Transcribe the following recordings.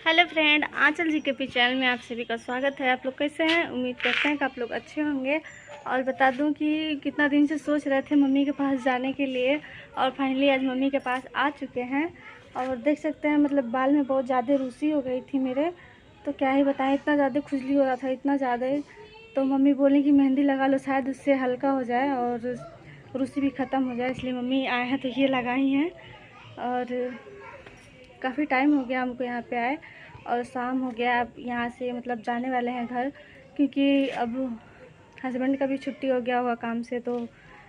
Hello friend, आंचल जी के P channel में आप सभी का स्वागत है। आप लोग कैसे हैं? उम्मीद करते हैं कि आप लोग अच्छे होंगे। और बता दूं कि कितना दिन से सोच रहे थे मम्मी के पास जाने के लिए, और फाइनली आज मम्मी के पास आ चुके हैं। और देख सकते हैं मतलब बाल में बहुत ज़्यादा रूसी हो गई थी मेरे, तो क्या ही बताएं, इतना ज़्यादा खुजली हो रहा था, इतना ज़्यादा। तो मम्मी बोली कि मेहंदी लगा लो, शायद उससे हल्का हो जाए और रूसी भी ख़त्म हो जाए, इसलिए मम्मी आए हैं तो ये लगाई हैं। और काफ़ी टाइम हो गया हमको यहाँ पे आए, और शाम हो गया। अब यहाँ से मतलब जाने वाले हैं घर, क्योंकि अब हस्बैंड का भी छुट्टी हो गया हुआ काम से, तो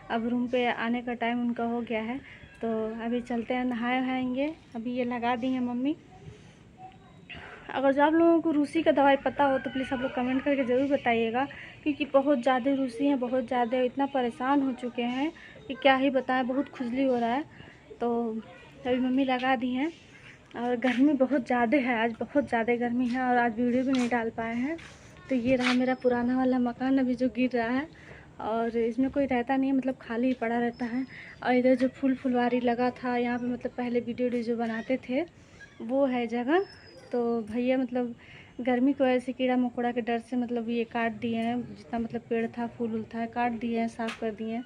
अब रूम पे आने का टाइम उनका हो गया है। तो अभी चलते हैं, नहाए वहाएंगे। अभी ये लगा दी है मम्मी। अगर जो आप लोगों को रूसी का दवाई पता हो तो प्लीज़ आप लोग कमेंट करके ज़रूर बताइएगा, क्योंकि बहुत ज़्यादा रूसी हैं, बहुत ज़्यादा। इतना परेशान हो चुके हैं कि क्या ही बताएं, बहुत खुजली हो रहा है। तो अभी मम्मी लगा दी हैं। और गर्मी बहुत ज़्यादा है, आज बहुत ज़्यादा गर्मी है, और आज वीडियो भी नहीं डाल पाए हैं। तो ये रहा मेरा पुराना वाला मकान अभी जो गिर रहा है, और इसमें कोई रहता नहीं है, मतलब खाली पड़ा रहता है। और इधर जो फुलवारी लगा था यहाँ पे, मतलब पहले वीडियो जो बनाते थे वो है जगह। तो भैया मतलब गर्मी की वजह से, कीड़ा मकोड़ा के डर से मतलब ये काट दिए हैं, जितना मतलब पेड़ था फूल उल था काट दिए हैं, साफ़ कर दिए हैं।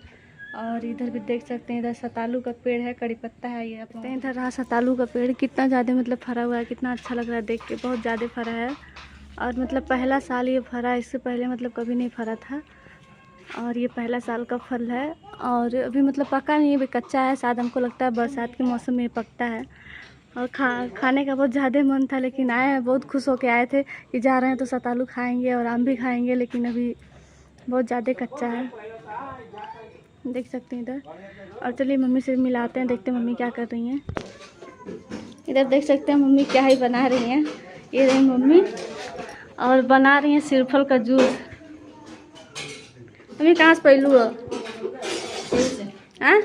और इधर भी देख सकते हैं, इधर सतालू का पेड़ है, कड़ी पत्ता है ये अपने। इधर रहा सतालू का पेड़, कितना ज़्यादा मतलब फरा हुआ है, कितना अच्छा लग रहा है देख के, बहुत ज़्यादा फरा है। और मतलब पहला साल ये फरा, इससे पहले मतलब कभी नहीं फरा था, और ये पहला साल का फल है। और अभी मतलब पका नहीं है, अभी कच्चा है, शायद हमको लगता है बरसात के मौसम में पकता है। और खाने का बहुत ज़्यादा मन था, लेकिन आए हैं, बहुत खुश होके आए थे कि जा रहे हैं तो सतालू खाएंगे और आम भी खाएंगे, लेकिन अभी बहुत ज़्यादा कच्चा है, देख सकते हैं इधर। और चलिए मम्मी से मिलाते हैं, देखते हैं मम्मी क्या कर रही हैं। इधर देख सकते हैं मम्मी क्या ही बना रही हैं। ये रही मम्मी, और बना रही हैं सिरफल का जूस। मम्मी कहाँ से पहलू हो? हाँ,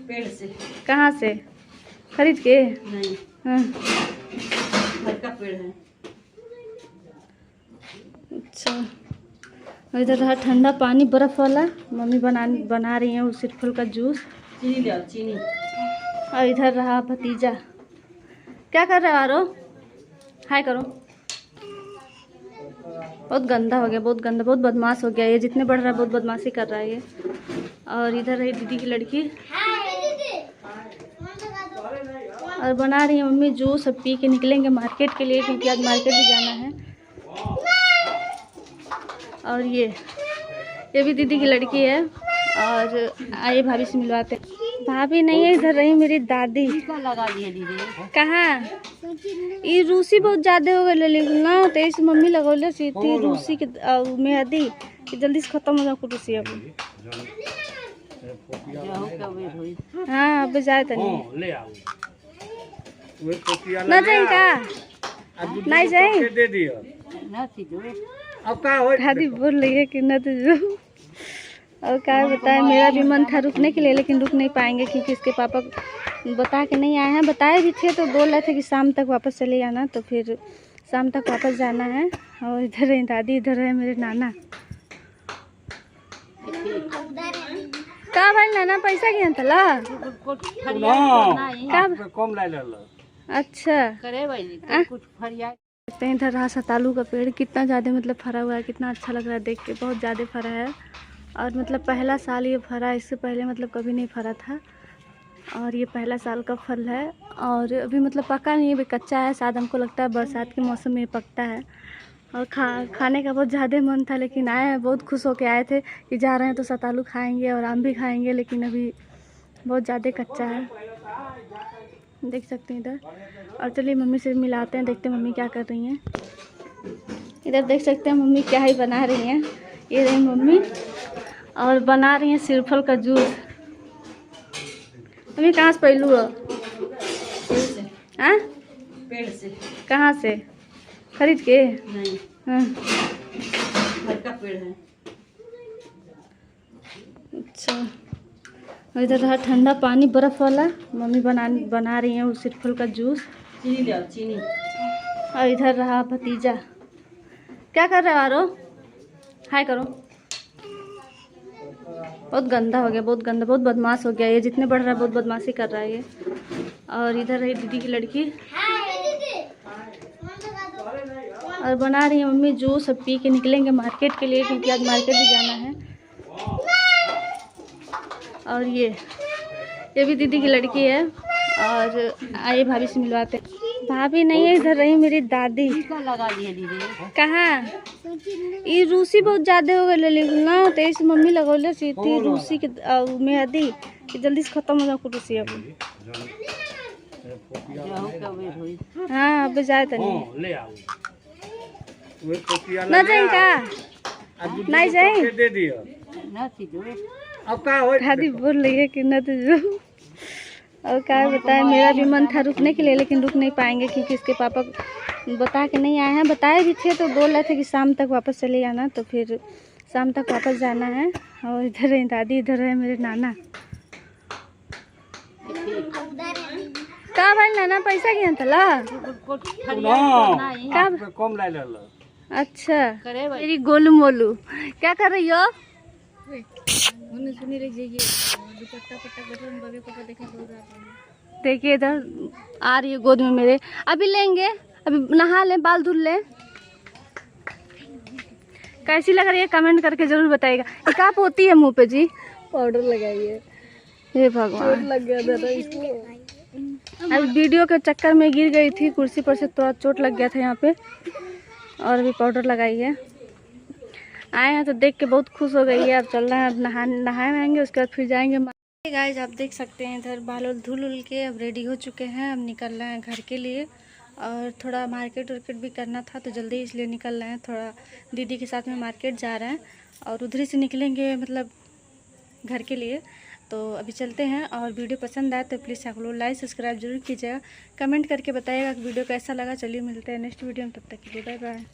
पेड़ से। कहाँ से खरीद के? नहीं, हाँ, घर का पेड़ है। अच्छा। इधर रहा ठंडा पानी बर्फ़ वाला, मम्मी बना रही हैं वो सिरफल का जूस। चीनी ले आओ, चीनी। और इधर रहा भतीजा, क्या कर रहे हो आरो? हाय करो। बहुत गंदा हो गया, बहुत गंदा, बहुत बदमाश हो गया ये, जितने बढ़ रहा है बहुत बदमाशी कर रहा है ये। और इधर रही दीदी की लड़की, और बना रही है मम्मी जूस। अब पी के निकलेंगे मार्केट के लिए, क्योंकि आज मार्केट भी जाना है। और ये भी दीदी की लड़की है। और आइए भाभी से मिलवाते हैं। भाभी नहीं है, इधर रही मेरी दादी। लगा दिए दीदी। कहाँ? ये रूसी बहुत ज्यादा हो गई लेकिन ना, तो इस मम्मी लगौले सी थी रूसी के मेहंदी कि जल्दी से खत्म हो जाए रूसी। अब हाँ, अब जाए तो नहीं ना जाए का, नहीं जाए दे दियो। अब का हो? दादी बोल रही है कि न तो जो। और क्या बताए, मेरा भी मन था रुकने के लिए, लेकिन रुक नहीं पाएंगे, क्योंकि इसके पापा बता के नहीं आए हैं। बताए भी थे तो बोल रहे थे कि शाम तक वापस चले जाना, तो फिर शाम तक वापस जाना है। और इधर है दादी, इधर है मेरे नाना। का भाई नाना पैसा की अंतला कम ला ले लो। अच्छा करे भाई कुछ फरिया। इधर रहा सतालू का पेड़, कितना ज़्यादा मतलब फरा हुआ है, कितना अच्छा लग रहा है देख के, बहुत ज़्यादा फरा है। और मतलब पहला साल ये फरा, इससे पहले मतलब कभी नहीं फरा था, और ये पहला साल का फल है। और अभी मतलब पका नहीं है, अभी कच्चा है, शायद हमको लगता है बरसात के मौसम में पकता है। और खाने का बहुत ज़्यादा मन था, लेकिन आए हैं, बहुत खुश होके आए थे कि जा रहे हैं तो सतालू खाएंगे और आम भी खाएंगे, लेकिन अभी बहुत ज़्यादा कच्चा है, देख सकते हैं इधर। और चलिए मम्मी से मिलाते हैं, देखते हैं मम्मी क्या कर रही हैं। इधर देख सकते हैं मम्मी क्या ही बना रही हैं। ये रही मम्मी, और बना रही हैं सिरफल का जूस। मम्मी कहाँ से पहलू हो? हाँ, पेड़ से। कहाँ से खरीद के? नहीं, हाँ, घर का पेड़ है। अच्छा। और इधर रहा ठंडा पानी बर्फ़ वाला, मम्मी बना रही हैं वो सिरफल का जूस। चीनी ले आओ, चीनी। और इधर रहा भतीजा, क्या कर रहे हो आरो? हाय करो। बहुत गंदा हो गया, बहुत गंदा, बहुत बदमाश हो गया ये, जितने बढ़ रहा है बहुत बदमाशी कर रहा है ये। और इधर रही दीदी की लड़की, और बना रही है मम्मी जूस। अब पी के निकलेंगे मार्केट के लिए, क्योंकि आज मार्केट भी जाना है। और ये भी दीदी की लड़की है। और आइए भाभी से मिलवाते हैं। भाभी नहीं है, इधर रही मेरी दादी। लगा दिए दीदी। कहाँ ये रूसी बहुत ज्यादा हो गई ना, तो इस मम्मी लगौले सी थी रूसी के मेहंदी कि जल्दी से खत्म हो जाए रूसी। अब हाँ अब जाए तनी ना जाए का नहीं जाए दे दियो ना सीधो। अब का होई दादी बोल रही है कि न तो जो। और क्या बताए, मेरा भी मन था रुकने के लिए, लेकिन रुक नहीं पाएंगे क्योंकि इसके पापा बता के नहीं आए हैं। बताए भी थे तो बोल रहे थे कि शाम तक वापस चले जाना, तो फिर शाम तक वापस जाना है। और इधर है दादी, इधर है मेरे नाना। का भाई नाना पैसा की अंतला का कम ले ले लो। अच्छा मेरी गोलू मोलू क्या कर रही हो? सुनी रही देखिए इधर आ रही है गोद में मेरे। अभी लेंगे, अभी नहा ले, बाल धुल ले। कैसी लग रही है कमेंट करके जरूर बताइएगा। एक आप होती है मुंह पे जी पाउडर लगाइए। हे भगवान लग गया दादा इसको। अभी वीडियो के चक्कर में गिर गई थी कुर्सी पर से, थोड़ा चोट लग गया था यहाँ पे। और अभी पाउडर लगाई है। आए हैं तो देख के बहुत खुश हो गई है। अब चल रहे हैं, अब नहाएंगे, उसके बाद फिर जाएंगे। गाइस आप देख सकते हैं इधर बाल धुल उल के अब रेडी हो चुके हैं। अब निकल रहे हैं घर के लिए। और थोड़ा मार्केट वार्केट भी करना था तो जल्दी इसलिए निकल रहे हैं। थोड़ा दीदी के साथ में मार्केट जा रहे हैं और उधर से निकलेंगे मतलब घर के लिए। तो अभी चलते हैं। और वीडियो पसंद आए तो प्लीज़ आप लोग लाइक सब्सक्राइब जरूर कीजिएगा। कमेंट करके बताइएगा कि वीडियो कैसा लगा। चलिए मिलते हैं नेक्स्ट वीडियो में, तब तक के लिए बाय बाय।